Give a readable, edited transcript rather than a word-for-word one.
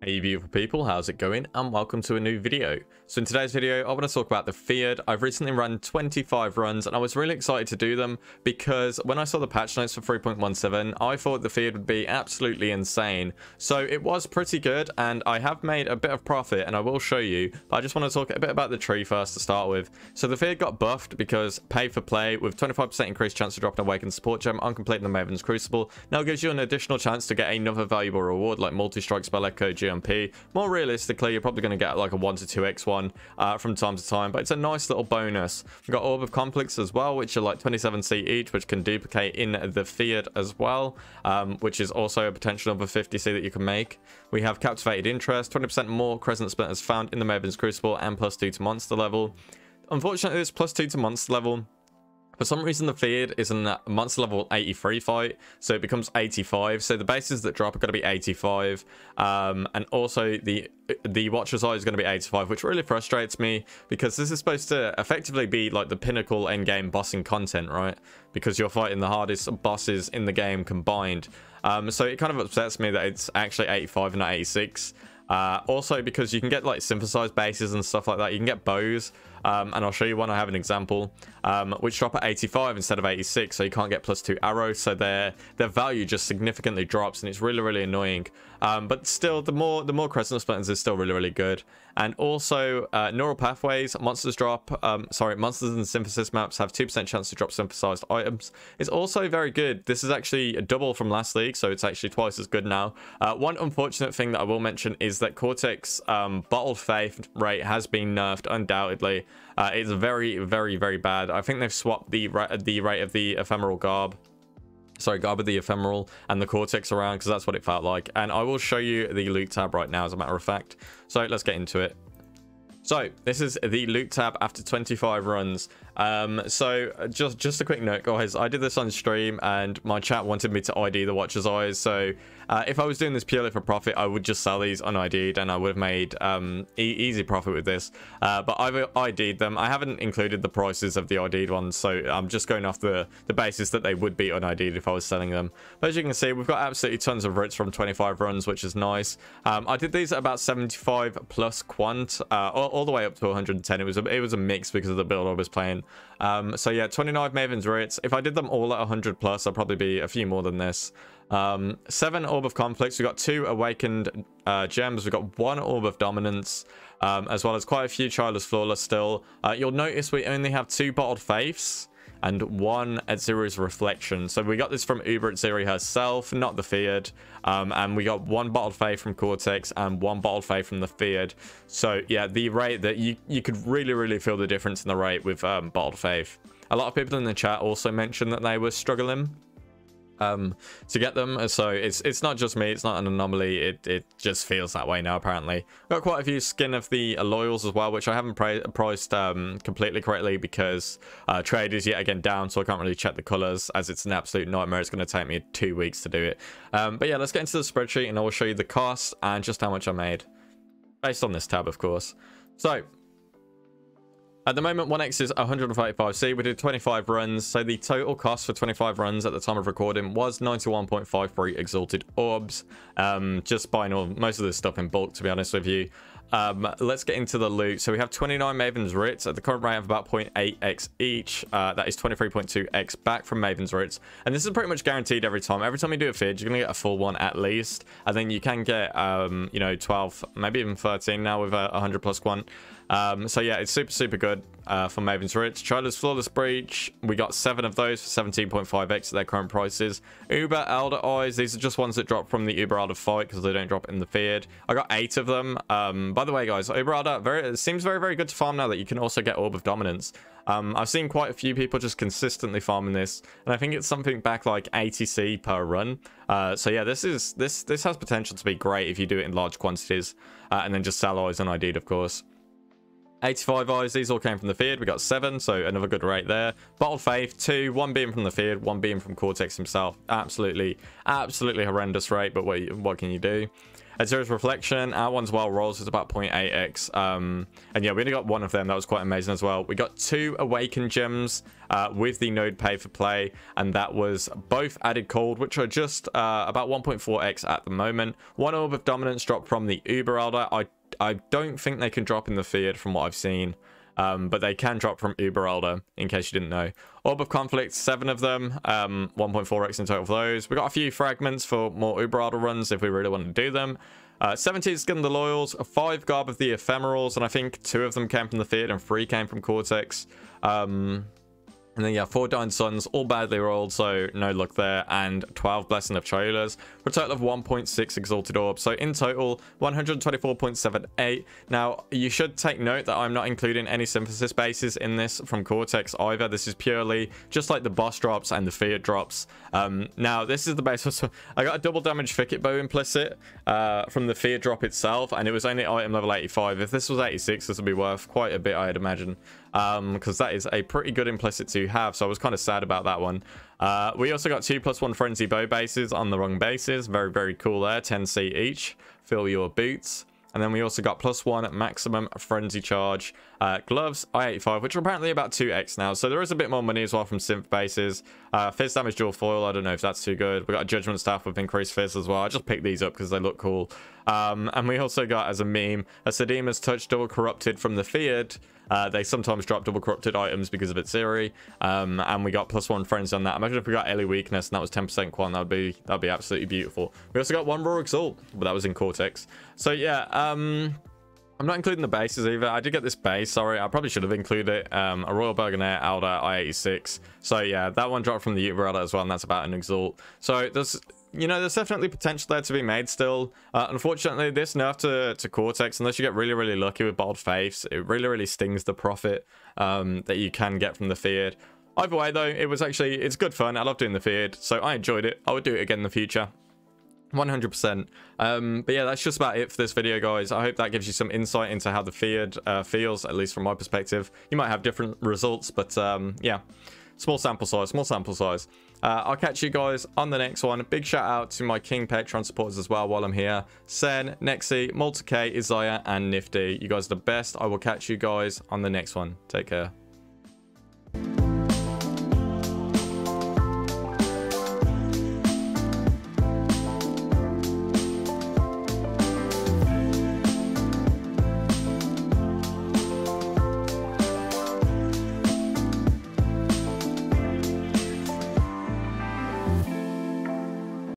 Hey beautiful people, how's it going? And welcome to a new video. So in today's video, I want to talk about the feared. I've recently run 25 runs and I was really excited to do them because when I saw the patch notes for 3.17, I thought the feared would be absolutely insane. So it was pretty good and I have made a bit of profit and I will show you. But I just want to talk a bit about the tree first to start with. So the feared got buffed because pay for play with 25% increased chance to drop an awakened support gem on completing the Maven's Crucible. Now it gives you an additional chance to get another valuable reward like multi-strike, spell echo, GMP. More realistically, you're probably going to get like a 1 to 2x one from time to time, but it's a nice little bonus. We've got Orb of Conflicts as well, which are like 27C each, which can duplicate in the feared as well, which is also a potential of a 50C that you can make. We have Captivated Interest, 20% more Crescent Splinters found in the Maven's Crucible, and +2 to monster level. Unfortunately, this +2 to monster level, for some reason, the feared is in a monster level 83 fight, so it becomes 85. So the bases that drop are going to be 85, and also the Watcher's Eye is going to be 85, which really frustrates me because this is supposed to effectively be like the pinnacle endgame bossing content, right? Because you're fighting the hardest bosses in the game combined. So it kind of upsets me that it's actually 85 and not 86. Also because you can get like synthesized bases and stuff like that. You can get bows, and I'll show you one. I have an example, which drop at 85 instead of 86, so you can't get +2 arrows, so their value just significantly drops, and it's really annoying. But still, the more Crescent Splinters is still really good. And also neural pathways, monsters and synthesis maps have 2% chance to drop synthesized items. It's also very good. This is actually a double from last league, so it's actually twice as good now. One unfortunate thing that I will mention is that Cortex bottled faith rate has been nerfed undoubtedly. It's very bad. I think they've swapped the rate of the ephemeral garb. Sorry, garb of the ephemeral and the Cortex around, because that's what it felt like. And I will show you the loot tab right now, as a matter of fact. So let's get into it. So this is the loot tab after 25 runs. So just a quick note, guys, I did this on stream and my chat wanted me to ID the Watcher's Eyes. So if I was doing this purely for profit, I would just sell these un-ID'd and I would have made easy profit with this. But I've ID'd them. I haven't included the prices of the ID'd ones, so I'm just going off the basis that they would be un-ID'd if I was selling them. But as you can see, we've got absolutely tons of writs from 25 runs, which is nice. I did these at about 75 plus quant, all the way up to 110. It was a mix because of the build I was playing. So yeah, 29 Maven's writs. If I did them all at 100 plus, I'd probably be a few more than this. 7 Orb of Conflicts. We've got 2 Awakened gems. We've got 1 Orb of Dominance, as well as quite a few Childless Flawless still. You'll notice we only have 2 Bottled Faiths and 1 Etzeru's Reflection. So we got this from Uber Etzeri herself, not the feared. And we got 1 Bottled Faith from Cortex and 1 Bottled Faith from the feared. So yeah, the rate that you could really feel the difference in the rate with Bottled Faith. A lot of people in the chat also mentioned that they were struggling to get them, so it's not just me, it's not an anomaly, it just feels that way now apparently. Got quite a few skin of the loyals as well, which I haven't priced completely correctly because trade is yet again down, so I can't really check the colors as it's an absolute nightmare. It's going to take me 2 weeks to do it. But yeah, let's get into the spreadsheet and I will show you the cost and just how much I made based on this tab, of course. So at the moment, 1x is 135C. We did 25 runs, so the total cost for 25 runs at the time of recording was 91.53 Exalted Orbs. Just buying most of this stuff in bulk, to be honest with you. Let's get into the loot. So we have 29 Maven's Writs at the current rate of about 0.8x each. That is 23.2x back from Maven's Writs. And this is pretty much guaranteed every time. Every time you do a feed, you're going to get a full one at least. And then you can get, you know, 12, maybe even 13 now with a 100 plus quant. So yeah, it's super good for Maven's Writs. Childless Flawless Breach, we got 7 of those for 17.5x at their current prices. Uber Elder Eyes, these are just ones that drop from the Uber Elder fight because they don't drop in the feared. I got 8 of them. By the way, guys, Uber Elder it seems very good to farm now that you can also get Orb of Dominance. I've seen quite a few people just consistently farming this, and I think it's something back like 80C per run. So yeah, this has potential to be great if you do it in large quantities, and then just sell eyes un-ID'd, of course. 85 eyes, these all came from the feared. We got 7, so another good rate there. Bottled Faith, 2, 1 being from the feared, 1 being from Cortex himself. Absolutely horrendous rate, but what can you do? Azura's Reflection, our one's well rolls, is about 0.8x. And yeah, we only got one of them. That was quite amazing as well. We got 2 Awakened Gems with the node pay for play, and that was both added cold, which are just about 1.4x at the moment. 1 Orb of Dominance dropped from the Uber Elder. I don't think they can drop in the field from what I've seen. But they can drop from Uber Elder, in case you didn't know. Orb of Conflict, 7 of them, 1.4x in total for those. We got a few fragments for more Uber Elder runs if we really want to do them. 17 Skin of the Loyals, 5 Garb of the Ephemerals, and I think 2 of them came from the field and 3 came from Cortex. And then, yeah, 4 Dying Suns, all badly rolled, so no luck there. And 12 Blessing of Trailers, for a total of 1.6 Exalted Orbs. So in total, 124.78. Now, you should take note that I'm not including any Synthesis bases in this from Cortex either. This is purely just like the boss drops and the fear drops. Now, this is the base. I got a double damage Thicket Bow implicit from the fear drop itself, and it was only item level 85. If this was 86, this would be worth quite a bit, I'd imagine. Because that is a pretty good implicit to have, so I was kind of sad about that one. We also got 2+1 Frenzy Bow bases on the wrong bases. Very, very cool there. 10c each. Fill your boots. And then we also got +1 maximum Frenzy Charge gloves, I-85, which are apparently about 2x now. So there is a bit more money as well from synth bases. Fizz damage dual foil, I don't know if that's too good. We got a Judgment Staff with increased fizz as well. I just picked these up because they look cool. And we also got, as a meme, a Sedima's Touch double corrupted from the Feared. They sometimes drop double corrupted items because of its theory. And we got +1 Frenzy on that. Imagine if we got Ellie Weakness and that was 10% quant. That'd be absolutely beautiful. We also got 1 Raw Exalt, but that was in Cortex. So yeah, I'm not including the bases either. I did get this base, sorry. I probably should have included it. A Royal Burgonet, Elder, I-86. So yeah, that one dropped from the Uber Elder as well, and that's about an Exalt. So there's, you know, there's definitely potential there to be made still. Unfortunately, this nerf to Cortex, unless you get really, really lucky with Bold Faiths, it really, really stings the profit that you can get from the field. Either way, though, it's good fun. I love doing the field, so I enjoyed it. I would do it again in the future. 100%. But yeah, that's just about it for this video, guys. I hope that gives you some insight into how the field feels, at least from my perspective. You might have different results, but yeah, small sample size. I'll catch you guys on the next one. Big shout out to my King Patreon supporters as well while I'm here. Sen, Nexi, Multi-K, Isaiah, and Nifty. You guys are the best. I will catch you guys on the next one. Take care.